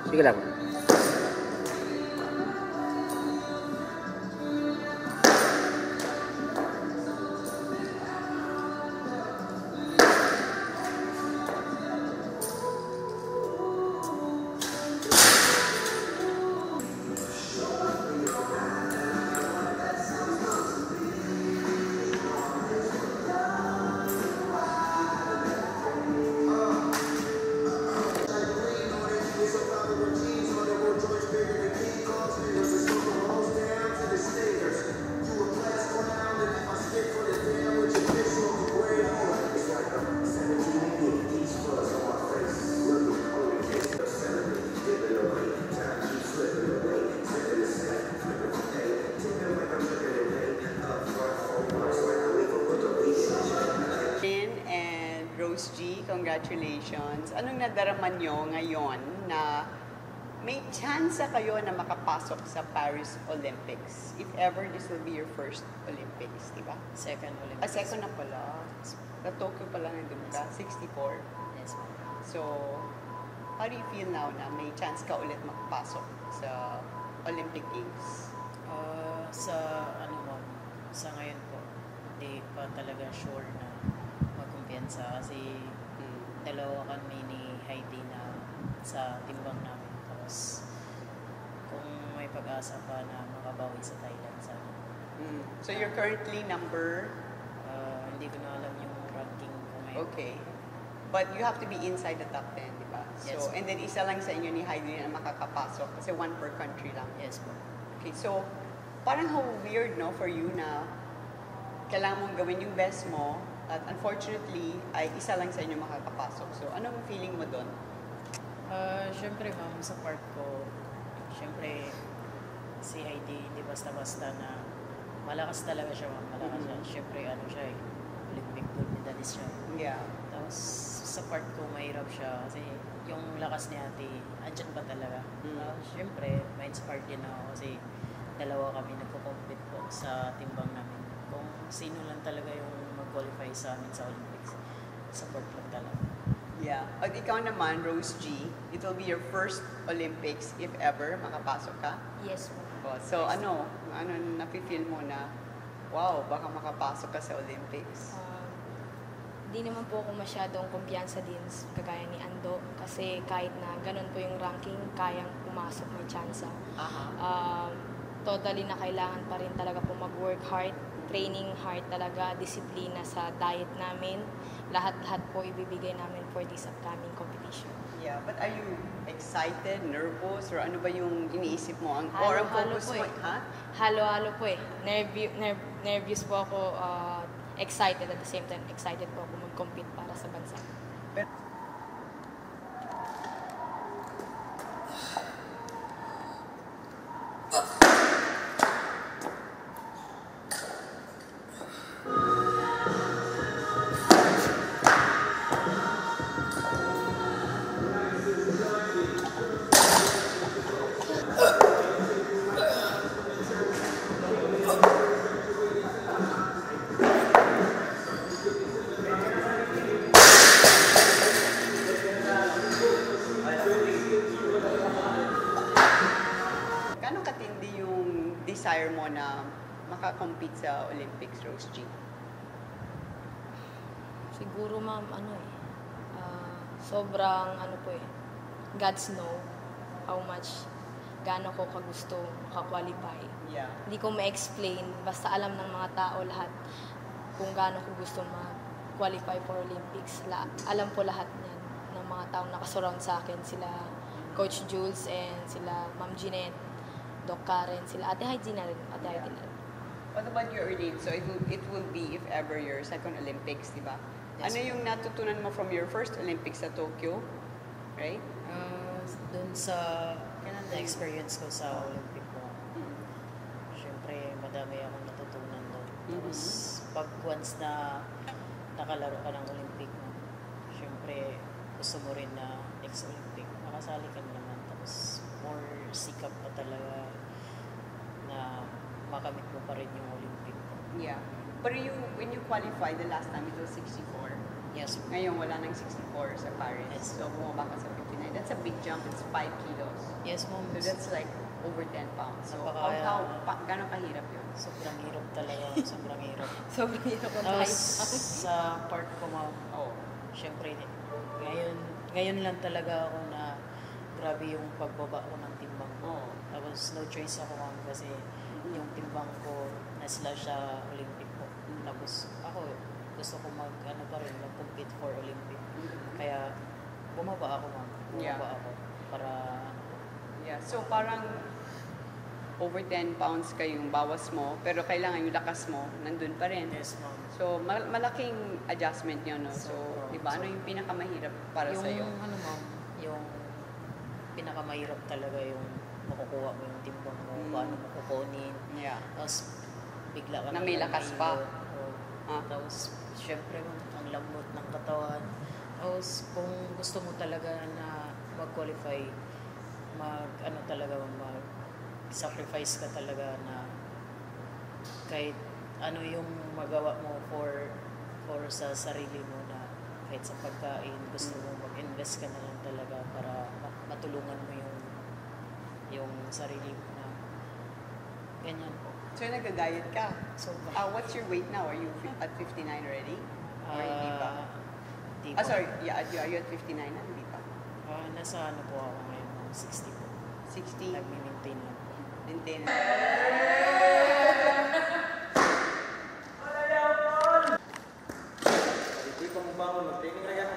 Sige lang. Rose G, congratulations. Anong nadarama nyo ngayon na may chance kayo na makapasok sa Paris Olympics? If ever, this will be your first Olympics, di ba? Second Olympics. Second na pala. Sa Tokyo pala nandun ka, 64. Yes, ma'am. So, how do you feel now na may chance ka ulit makapasok sa Olympic Games? Sa sa ngayon po, hindi pa talaga sure na magkumpiyansa kasi dalawa kami ni Heidi na sa timbang namin. Tapos, kung may pag-asa pa na makabawi sa Thailand sana. So, you're currently number? Hindi ko na alam yung ranking ko ngayon. Okay. But you have to be inside the top 10, di ba? Yes. So, and then isa lang sa inyo ni Heidi na makakapasok kasi one per country lang. Yes po. Okay, so parang how weird, no, for you na kailangan mong gawin yung best mo at unfortunately, ay isa lang sa inyo makakapasok. So, anong feeling mo doon? Siyempre, ma'am, sa part ko, siyempre, si Heidi, hindi basta-basta na malakas talaga siya, ma'am. Malakas siya. Siyempre, siya Olympic gold medalist siya. Yeah. Tapos, sa part ko, mahirap siya kasi yung lakas ni ate, andyan pa talaga. Siyempre, ma-inspired din ako kasi dalawa kami nagko-compete po sa timbang namin. Kung sino lang talaga yung mag-qualify sa amin sa Olympics, support lang talaga. Yeah. At ikaw naman, Rose G, it will be your first Olympics if ever makapasok ka? Yes po. So, ano nafe-feel mo na, wow, baka makapasok ka sa Olympics? Di naman po ako masyadong kumpiyansa din kagaya ni Ando kasi kahit na ganun po yung ranking, kayang pumasok, may tsansa. Totally na kailangan pa rin talaga po mag-work hard, training hard talaga, disiplina sa diet namin. Lahat-lahat po ibibigay namin for this upcoming competition. Yeah, but are you excited, nervous, or ano ba yung iniisip mo? Or ang Halo-halo focus po mo? eh. Ha? Halo-halo po eh. Nervous po ako, excited at the same time. Excited po ako mag-compete para sa bansa. Gano'ng katindi yung desire mo na makakompete sa Olympics, Rose G? Siguro ma'am, sobrang po eh, God's know how much, gaano ko kagusto makakwalify. Yeah. Hindi ko ma-explain, basta alam ng mga tao lahat kung gaano ko gusto ma-qualify for Olympics. Alam po lahat niyan ng mga taong nakasurround sa akin, sila Coach Jules and sila Ma'am Jeanette, Doc Karen, sila Ate Heidi na rin. What about your date? So it will be, if ever, your second Olympics, di ba? Yes, Ano yung natutunan mo from your first Olympics sa Tokyo? Right? Doon sa na-experience ko sa Olympic ko, syempre madami akong natutunan doon. Tapos pag once na nakalaro ka ng Olympic, syempre gusto mo rin na next Olympic, makasali ka naman. Tapos more sikap pa talaga na makamit mo pa rin yung Olympic. Yeah. But when you qualified the last time, it was 64. Yes. Ngayon, wala nang 64 sa Paris. Yes. So, bumaba ka sa 59. That's a big jump. It's 5 kilos. Yes, ma'am. So, that's like over 10 pounds. So, Napaka- gano'ng kahirap yun? Sobrang hirap talaga. Sobrang hirap. Sobrang hirap ang Tapos kahit sa part ko, ma'am, Oh. syempre, ngayon lang talaga ako na grabe yung pagbaba ko ng timbang ko. Oh. Tapos no choice ako, ma'am, kasi yung timbang ko na-slash sa Olympic ko. Tapos ako, gusto ko mag-compete for Olympic. Kaya bumaba ako, ma'am. Yeah. Bumaba ako para Yeah. So, parang over 10 pounds kayong bawas mo, pero kailangan yung lakas mo, nandun pa rin. yes, ma'am. So, malaking adjustment yun, no? So, di ba? Ano yung pinakamahirap para Yung sa'yo? ano, ma'am, yung pinakamahirap talaga yung makukuha mo yung timbang mo, paano mo kukunin. Yeah. Tapos, bigla ka Na may lakas pa. Oo. Ah. Tapos, syempre, ang lambot ng katawan. Tapos, kung gusto mo talaga na mag-qualify, mag-sacrifice ka talaga na kahit ano yung magawa mo for sa sarili mo na kahit sa pagkain, gusto mo mag-invest ka na lang talaga para matulungan mo yung sarili mo na ganyan po. So, nag-diet ka. So, What's your weight now? Are you at 59 already? Or hindi pa? Di pa. Sorry. Yeah, are you at 59 na? Hindi pa. Nasa ano po ako ngayon, 60 po. 60? Nag-maintain lang po. Maintain. Hindi pa mo ba mag-training na yan?